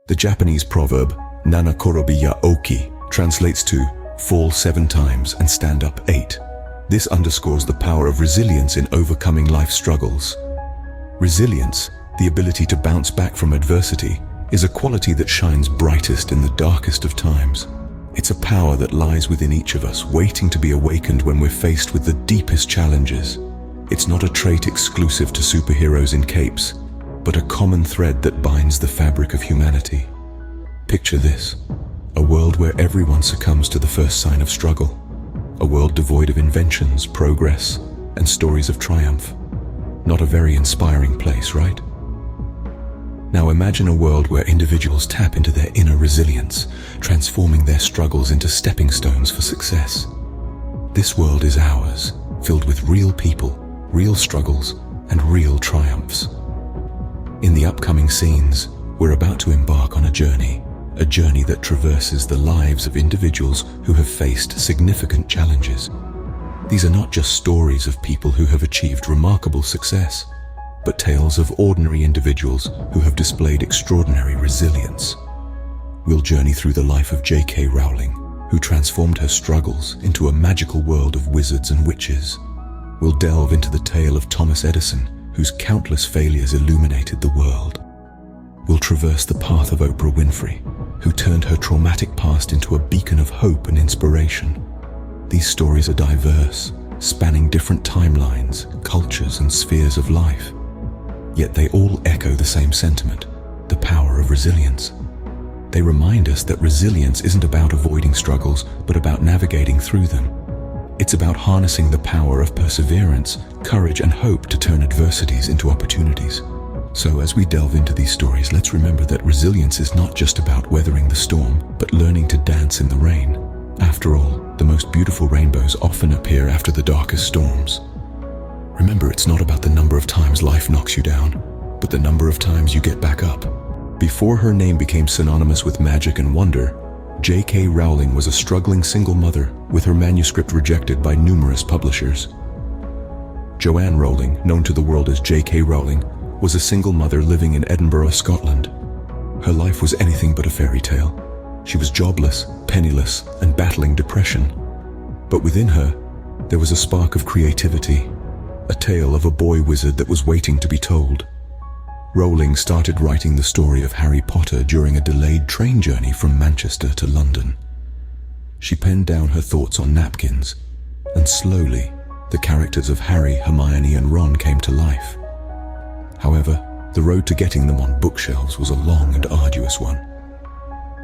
The Japanese proverb, Nana korobi ya oki, translates to, fall 7 times and stand up 8. This underscores the power of resilience in overcoming life struggles. Resilience, the ability to bounce back from adversity, is a quality that shines brightest in the darkest of times. It's a power that lies within each of us, waiting to be awakened when we're faced with the deepest challenges. It's not a trait exclusive to superheroes in capes, but a common thread that binds the fabric of humanity. Picture this: a world where everyone succumbs to the first sign of struggle. A world devoid of inventions, progress, and stories of triumph. Not a very inspiring place, right? Now imagine a world where individuals tap into their inner resilience, transforming their struggles into stepping stones for success. This world is ours, filled with real people, real struggles, and real triumphs. In the upcoming scenes, we're about to embark on a journey that traverses the lives of individuals who have faced significant challenges. These are not just stories of people who have achieved remarkable success, but tales of ordinary individuals who have displayed extraordinary resilience. We'll journey through the life of J.K. Rowling, who transformed her struggles into a magical world of wizards and witches. We'll delve into the tale of Thomas Edison, whose countless failures illuminated the world. We'll traverse the path of Oprah Winfrey, who turned her traumatic past into a beacon of hope and inspiration. These stories are diverse, spanning different timelines, cultures, and spheres of life. Yet they all echo the same sentiment: the power of resilience. They remind us that resilience isn't about avoiding struggles, but about navigating through them. It's about harnessing the power of perseverance, courage, and hope to turn adversities into opportunities. So as we delve into these stories, let's remember that resilience is not just about weathering the storm, but learning to dance in the rain. After all, the most beautiful rainbows often appear after the darkest storms. Remember, it's not about the number of times life knocks you down, but the number of times you get back up. Before her name became synonymous with magic and wonder, J.K. Rowling was a struggling single mother with her manuscript rejected by numerous publishers. Joanne Rowling, known to the world as J.K. Rowling, was a single mother living in Edinburgh, Scotland. Her life was anything but a fairy tale. She was jobless, penniless, and battling depression. But within her, there was a spark of creativity, a tale of a boy wizard that was waiting to be told. Rowling started writing the story of Harry Potter during a delayed train journey from Manchester to London. She penned down her thoughts on napkins, and slowly, the characters of Harry, Hermione, and Ron came to life. However, the road to getting them on bookshelves was a long and arduous one.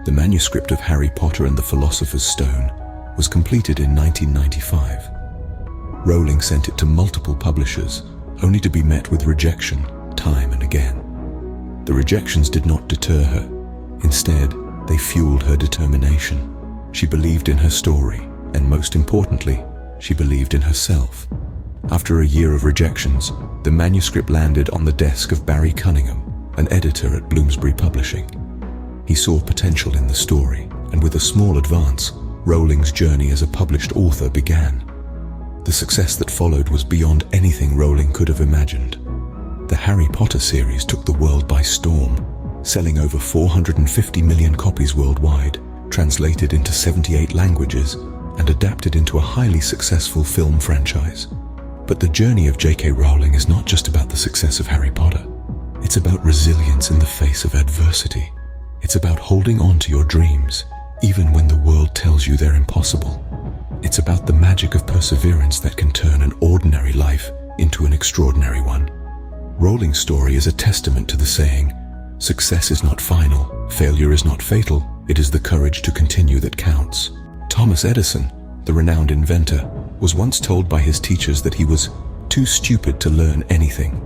The manuscript of Harry Potter and the Philosopher's Stone was completed in 1995. Rowling sent it to multiple publishers, only to be met with rejection time and again. The rejections did not deter her. Instead, they fueled her determination. She believed in her story, and most importantly, she believed in herself. After a year of rejections, the manuscript landed on the desk of Barry Cunningham, an editor at Bloomsbury Publishing. He saw potential in the story, and with a small advance, Rowling's journey as a published author began. The success that followed was beyond anything Rowling could have imagined. The Harry Potter series took the world by storm, selling over 450 million copies worldwide, translated into 78 languages, and adapted into a highly successful film franchise. But the journey of J.K. Rowling is not just about the success of Harry Potter. It's about resilience in the face of adversity. It's about holding on to your dreams, even when the world tells you they're impossible. It's about the magic of perseverance that can turn an ordinary life into an extraordinary one. Rowling's story is a testament to the saying, "Success is not final, failure is not fatal, it is the courage to continue that counts." Thomas Edison, the renowned inventor, was once told by his teachers that he was too stupid to learn anything.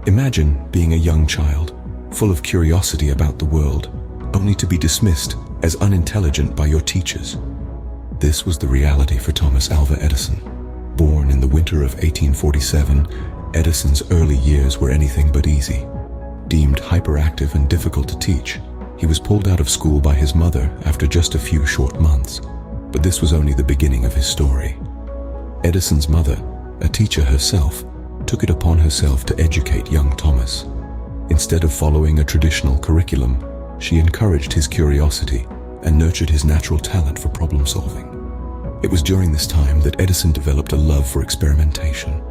Imagine being a young child, full of curiosity about the world, only to be dismissed as unintelligent by your teachers. This was the reality for Thomas Alva Edison. Born in the winter of 1847, Edison's early years were anything but easy. Deemed hyperactive and difficult to teach, he was pulled out of school by his mother after just a few short months. But this was only the beginning of his story. Edison's mother, a teacher herself, took it upon herself to educate young Thomas. Instead of following a traditional curriculum, She encouraged his curiosity and nurtured his natural talent for problem solving. It was during this time that Edison developed a love for experimentation,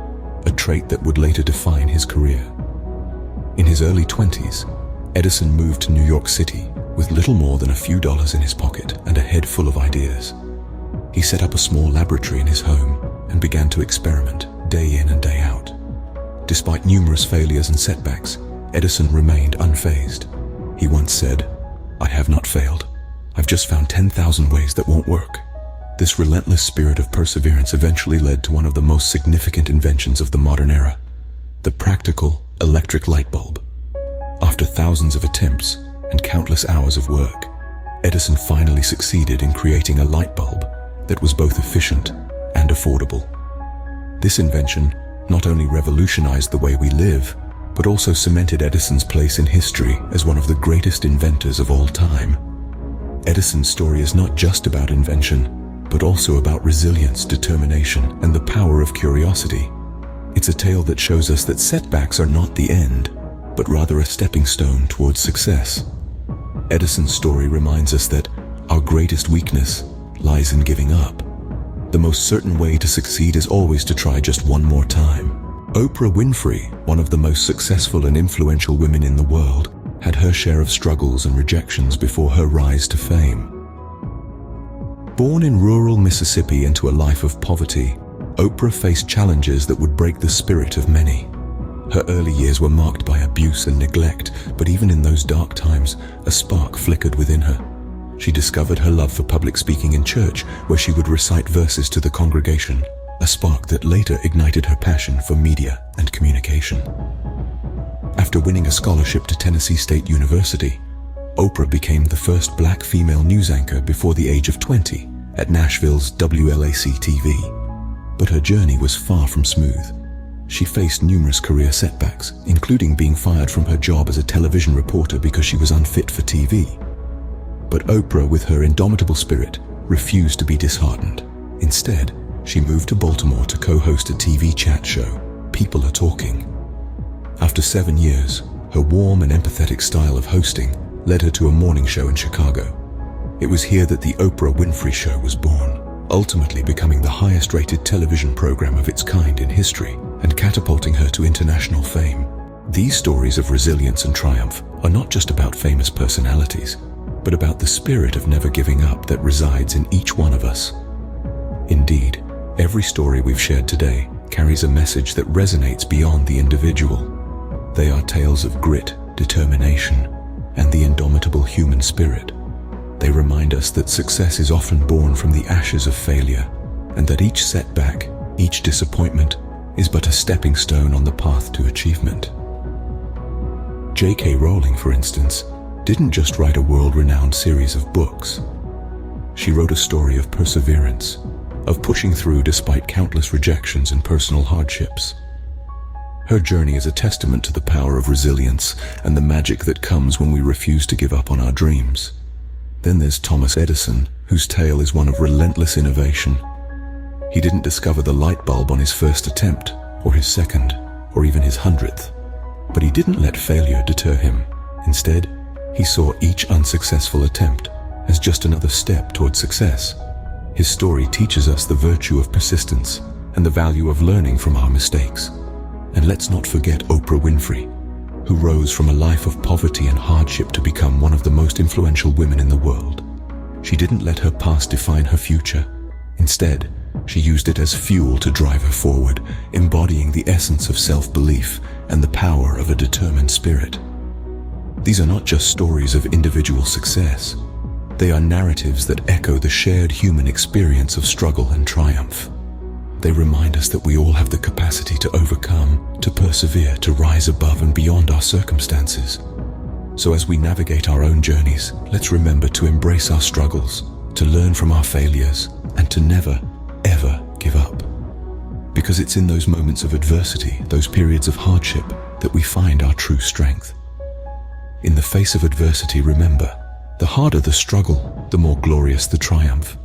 a trait that would later define his career. In his early 20s, Edison moved to New York City with little more than a few dollars in his pocket and a head full of ideas. He set up a small laboratory in his home and began to experiment day in and day out. Despite numerous failures and setbacks, Edison remained unfazed. He once said, "I have not failed. I've just found 10,000 ways that won't work." This relentless spirit of perseverance eventually led to one of the most significant inventions of the modern era, the practical electric light bulb. After thousands of attempts and countless hours of work, Edison finally succeeded in creating a light bulb that was both efficient and affordable. This invention not only revolutionized the way we live, but also cemented Edison's place in history as one of the greatest inventors of all time. Edison's story is not just about invention, but also about resilience, determination, and the power of curiosity. It's a tale that shows us that setbacks are not the end, but rather a stepping stone towards success. Edison's story reminds us that our greatest weakness lies in giving up. The most certain way to succeed is always to try just one more time. Oprah Winfrey, one of the most successful and influential women in the world, had her share of struggles and rejections before her rise to fame. Born in rural Mississippi into a life of poverty, Oprah faced challenges that would break the spirit of many. Her early years were marked by abuse and neglect, but even in those dark times, a spark flickered within her. She discovered her love for public speaking in church, where she would recite verses to the congregation, a spark that later ignited her passion for media and communication. After winning a scholarship to Tennessee State University, Oprah became the first black female news anchor before the age of 20 at Nashville's WLAC-TV. But her journey was far from smooth. She faced numerous career setbacks, including being fired from her job as a television reporter because she was unfit for TV. But Oprah, with her indomitable spirit, refused to be disheartened. Instead, she moved to Baltimore to co-host a TV chat show, People Are Talking. After 7 years, her warm and empathetic style of hosting led her to a morning show in Chicago. It was here that the Oprah Winfrey Show was born, ultimately becoming the highest-rated television program of its kind in history and catapulting her to international fame. These stories of resilience and triumph are not just about famous personalities, but about the spirit of never giving up that resides in each one of us. Indeed, every story we've shared today carries a message that resonates beyond the individual. They are tales of grit, determination, and the indomitable human spirit. They remind us that success is often born from the ashes of failure, and that each setback, each disappointment, is but a stepping stone on the path to achievement. J.K. Rowling, for instance, didn't just write a world-renowned series of books. She wrote a story of perseverance, of pushing through despite countless rejections and personal hardships. Her journey is a testament to the power of resilience and the magic that comes when we refuse to give up on our dreams. Then there's Thomas Edison, whose tale is one of relentless innovation. He didn't discover the light bulb on his first attempt, or his second, or even his 100th. But he didn't let failure deter him. Instead, he saw each unsuccessful attempt as just another step towards success. His story teaches us the virtue of persistence and the value of learning from our mistakes. And let's not forget Oprah Winfrey, who rose from a life of poverty and hardship to become one of the most influential women in the world. She didn't let her past define her future. Instead, she used it as fuel to drive her forward, embodying the essence of self-belief and the power of a determined spirit. These are not just stories of individual success. They are narratives that echo the shared human experience of struggle and triumph. They remind us that we all have the capacity to overcome, to persevere, to rise above and beyond our circumstances. So as we navigate our own journeys, let's remember to embrace our struggles, to learn from our failures, and to never, ever give up. Because it's in those moments of adversity, those periods of hardship, that we find our true strength. In the face of adversity, remember, the harder the struggle, the more glorious the triumph.